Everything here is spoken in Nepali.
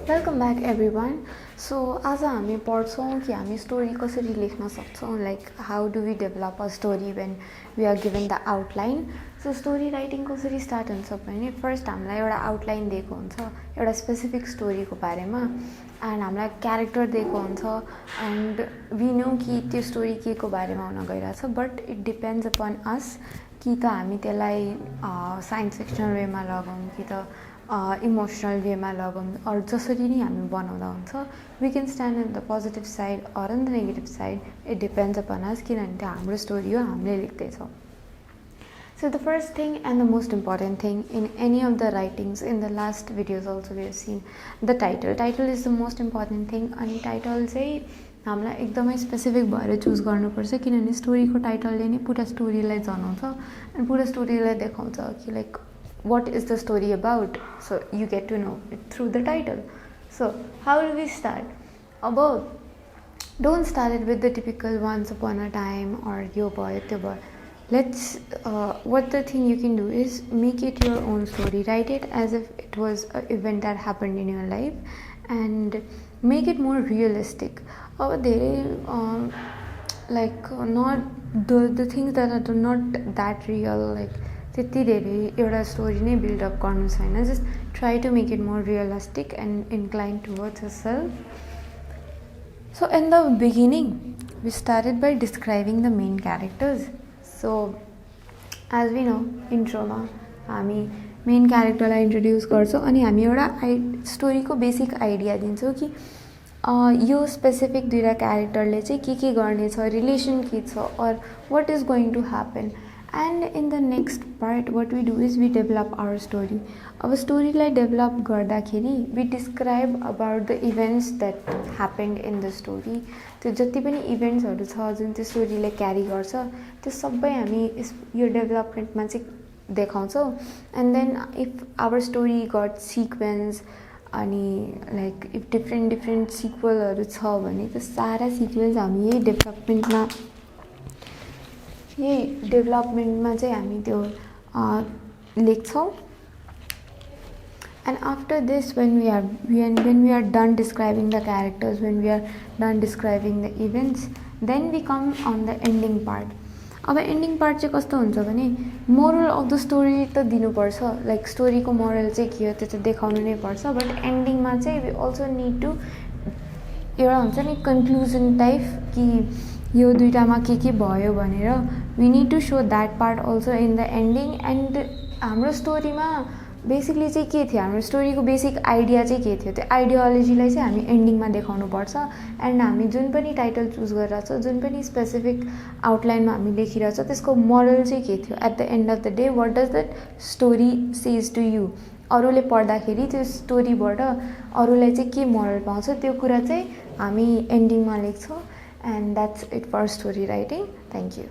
Welcome back everyone. So आज हामी पढ्छौं कि हामी स्टोरी कसरी लेख्न सक्छौं, like how do we develop a story when we are given the outline. So story writing कसरी स्टार्ट हुन्छ भने फर्स्ट हामीलाई एउटा आउटलाइन दिएको हुन्छ एउटा स्पेसिफिक स्टोरीको बारेमा एन्ड हामीलाई क्यारेक्टर दिएको हुन्छ एन्ड वी नो कि त्यो स्टोरी के को बारेमा हुन गइरहेछ, बट इट डिपेन्ड्स अपन अस कि त हामी त्यसलाई साइन्स फिक्सनल वेमा लगाउँ कि त इमोसनल वेमा लगाउँ अरू जसरी नै हामी बनाउँदा हुन्छ. We can stand in the positive side or in the negative side. It depends upon us, किनभने त्यो हाम्रो स्टोरी हो, हामीले लेख्दैछौँ. So the first thing and the most important thing in any of the writings, in the last videos also we have seen the title. Title is the most important thing. अनि टाइटल चाहिँ हामीलाई एकदमै स्पेसिफिक भएर चुज गर्नुपर्छ, किनभने स्टोरीको टाइटलले नै पुरा स्टोरीलाई जनाउँछ अनि पुरा स्टोरीलाई देखाउँछ कि like what is the story about. So you get to know it through the title. So how do we start? Above, don't start it with the typical once upon a time or yo boy, te boy. Let's what the thing you can do is make it your own story. Write it as if it was an event that happened in your life and make it more realistic. Like not the things that are not that real, like त्यति धेरै एउटा स्टोरी नै बिल्डअप गर्नु छैन. Just try to make it more realistic and incline towards yourself. So in the beginning, we started by describing the main characters. So as we know, intro मा हामी मेन क्यारेक्टरलाई इन्ट्रोड्युस गर्छौँ अनि हामी एउटा स्टोरीको बेसिक आइडिया दिन्छौँ कि यो स्पेसिफिक दुईवटा क्यारेक्टरले चाहिँ के गर्नेछ, रिलेसन के छ और what is going to happen. And in the next part, what we do is we develop our story. Our story like develop गर्दाखेरि we describe about the events that happened in the story. त्यो जति पनि इभेन्ट्सहरू छ जुन त्यो स्टोरीले क्यारी गर्छ त्यो सबै हामी यो डेभलपमेन्टमा चाहिँ देखाउँछौँ. And then if our story got sequence अनि लाइक इफ डिफ्रेन्ट सिक्वलहरू छ भने त्यो सारा सिक्वेन्स हामी यही डेभलपमेन्टमा चाहिँ हामी त्यो लेख्छौँ. And after this, when we are done describing the characters, when we are done describing the events, then we come on the ending part. अब एन्डिङ पार्ट चाहिँ कस्तो हुन्छ भने मोरल अफ द स्टोरी त दिनुपर्छ, लाइक स्टोरीको मोरल चाहिँ के हो त्यो त देखाउनु नै पर्छ. बट एन्डिङमा चाहिँ वी अल्सो निड टु एउटा हुन्छ नि कन्क्लुजन टाइप कि यो दुइटामा के भयो भनेर we need to show that part also in the ending. And हाम्रो स्टोरीमा बेसिकली चाहिँ के थियो, हाम्रो स्टोरीको बेसिक आइडिया चाहिँ के थियो, त्यो आइडियोलोजीलाई चाहिँ हामी एन्डिङमा देखाउनुपर्छ. एन्ड हामी जुन पनि टाइटल चुज गरिरहेछ, जुन पनि स्पेसिफिक आउटलाइनमा हामी लेखिरहेछ त्यसको मोरल चाहिँ के थियो at the end of the day. What does that story says to you. अरूले पढ्दाखेरि त्यो स्टोरीबाट अरूलाई चाहिँ के मोरल पाउँछ त्यो कुरा चाहिँ हामी एन्डिङमा लेख्छौँ. And that's it for story writing. Thank you.